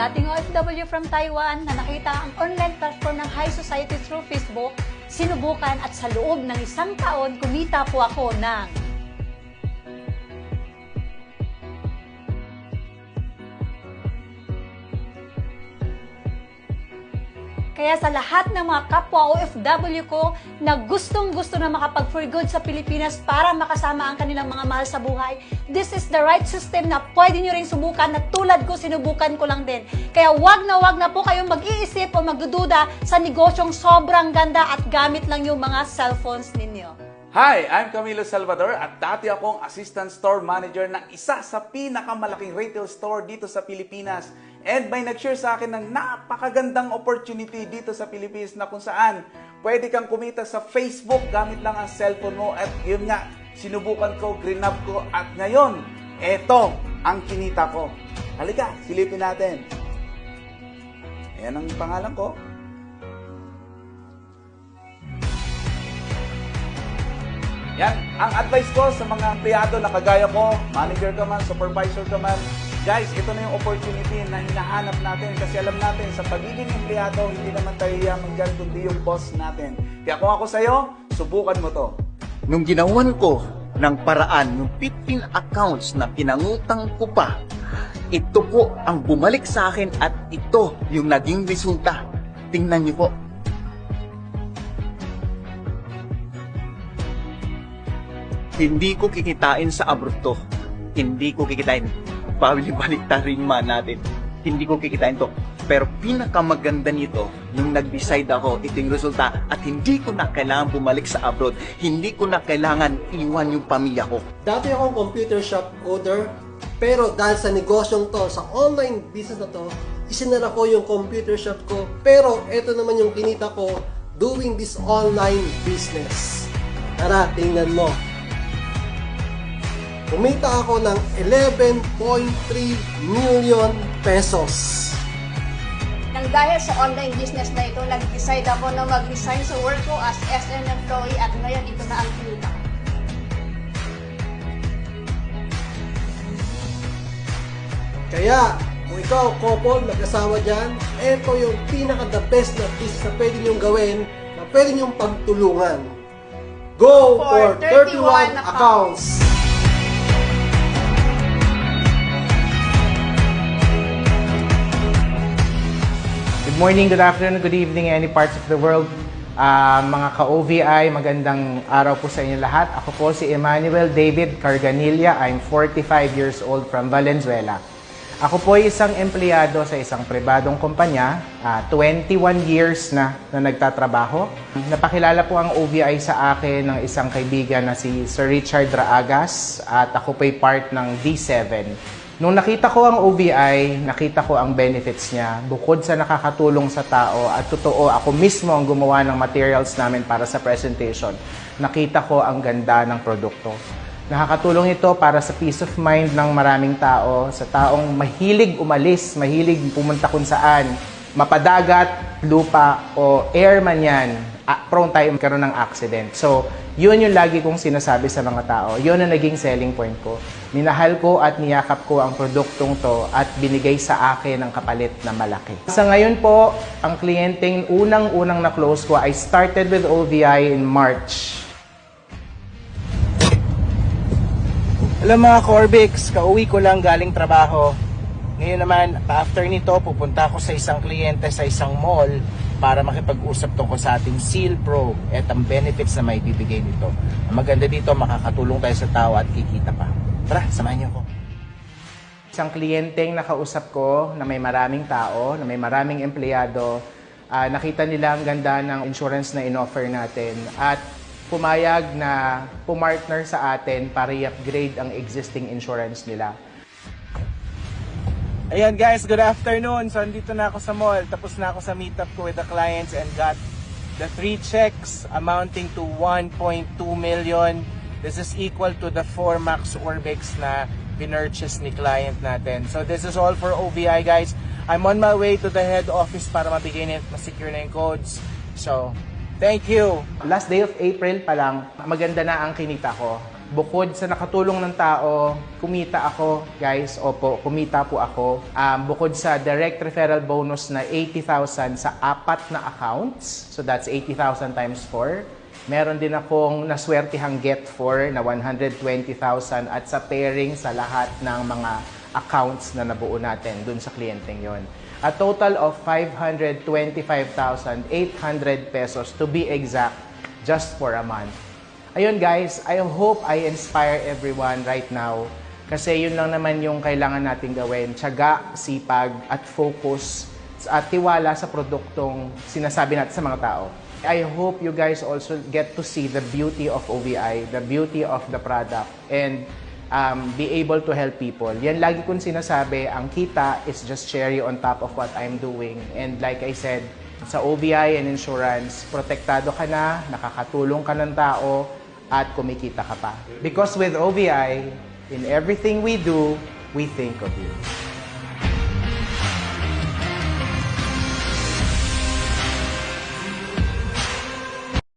dating OFW from Taiwan na nakita ang online platform ng high society through Facebook, sinubukan at sa loob ng 1 taon, kumita po ako ng Kaya sa lahat ng mga kapwa OFW ko na gustong-gusto na makapag-for good sa Pilipinas para makasama ang kanilang mga mahal sa buhay, this is the right system na pwede nyo rin subukan na tulad ko, sinubukan ko lang din. Kaya wag na po kayong mag-iisip o magdududa sa negosyong sobrang ganda at gamit lang yung mga cellphones ninyo. Hi, I'm Camilo Salvador at dati akong Assistant Store Manager ng isa sa pinakamalaking retail store dito sa Pilipinas. And may nag-share sa akin ng napakagandang opportunity dito sa Pilipinas na kung saan pwede kang kumita sa Facebook gamit lang ang cellphone mo. At yun nga, sinubukan ko, grinab ko at ngayon, eto ang kinita ko. Halika, silipin natin. Ayan ang pangalan ko. Yan, ang advice ko sa mga empleyado na kagaya ko, manager ka man, supervisor ka man, guys, ito na yung opportunity na hinahanap natin kasi alam natin sa pagiging empleyado, hindi naman tayo yaman dyan kundi yung boss natin. Kaya kung ako sa'yo, subukan mo to. Nung ginawan ko ng paraan, yung 15 accounts na pinangutang ko pa, ito po ang bumalik sa akin at ito yung naging resulta. Tingnan niyo po. Hindi ko kikitain sa abroad to. Hindi ko kikitain. Pabalik-baliktarin man natin. Hindi ko kikitain to. Pero pinakamaganda nito, nung nag-decide ako, ito yung resulta. At hindi ko na kailangan bumalik sa abroad. Hindi ko na kailangan iwan yung pamilya ko. Dati akong computer shop owner, pero dahil sa negosyong to, sa online business na to, isinara ko yung computer shop ko. Pero ito naman yung kinita ko doing this online business. Tara, tingnan mo. Kumita ako ng 11.3 million pesos. Nang dahil sa online business na ito, nag-decide ako na mag-resign sa work ko as SN employee at ngayon ito na ang kinita ko. Kaya, kung ikaw, couple, mag-asawa dyan, ito yung pinaka-the best na business na pwede niyong gawin, na pwede niyong pagtulungan. Go for 31 accounts! Good morning, good afternoon, good evening, any parts of the world. Mga ka-OVI, magandang araw po sa inyo lahat. Ako po si Emmanuel David Carganilla. I'm 45 years old from Valenzuela. Ako po ay isang empleyado sa isang pribadong kumpanya. 21 years na nagtatrabaho. Napakilala po ang OVI sa akin ng isang kaibigan na si Sir Richard Raagas at ako po ay part ng D7. Nung nakita ko ang OVI, nakita ko ang benefits niya. Bukod sa nakakatulong sa tao at totoo, ako mismo ang gumawa ng materials namin para sa presentation. Nakita ko ang ganda ng produkto. Nakakatulong ito para sa peace of mind ng maraming tao, sa taong mahilig umalis, mahilig pumunta kung saan, mapadagat, lupa o air man yan, prone tayo magkaroon ng accident. So, yun yung lagi kong sinasabi sa mga tao. Yun ang naging selling point ko. Minahal ko at niyakap ko ang produktong to at binigay sa akin ng kapalit na malaki. Sa ngayon po, ang kliyenteng unang-unang na-close ko, I started with OVI in March. Hello mga Corbix, kauwi ko lang galing trabaho. Ngayon naman, after nito, pupunta ako sa isang kliyente sa isang mall para makipag-usap tungkol sa ating Seal Pro at ang benefits na may bibigay nito. Ang maganda dito, makakatulong tayo sa tao at kikita pa. Tara, samahan niyo ako. Isang kliyenteng nakausap ko na may maraming tao, na may maraming empleyado, nakita nila ang ganda ng insurance na in-offer natin at pumayag na pumartner sa atin para i-upgrade ang existing insurance nila. Ayan guys, good afternoon. So andito na ako sa mall. Tapos na ako sa meetup ko with the clients and got the 3 checks amounting to 1.2 million. This is equal to the 4 Max Orbix na pinurchase ni client natin. So this is all for OVI guys. I'm on my way to the head office para mabigay na ma-secure na yung codes. So, thank you! Last day of April pa lang, maganda na ang kinita ko. bukod sa nakatulong ng tao, kumita ako, guys. Opo, kumita po ako. Bukod sa direct referral bonus na 80,000 sa 4 na accounts, so that's 80,000 times 4. Meron din akong naswertihang get for na 120,000 at sa pairing sa lahat ng mga accounts na nabuo natin dun sa kliyenteng yon. A total of 525,800 pesos to be exact, just for a month. Ayun guys, I hope I inspire everyone right now kasi yun lang naman yung kailangan natin gawin. Tiyaga, sipag, at focus at tiwala sa produktong sinasabi natin sa mga tao. I hope you guys also get to see the beauty of OVI, the beauty of the product, and be able to help people. Yan lagi kong sinasabi, ang kita is just cherry on top of what I'm doing. And like I said, sa OVI and insurance, protektado ka na, nakakatulong ka ng tao, at kumikita ka pa. Because with OVI, in everything we do, we think of you.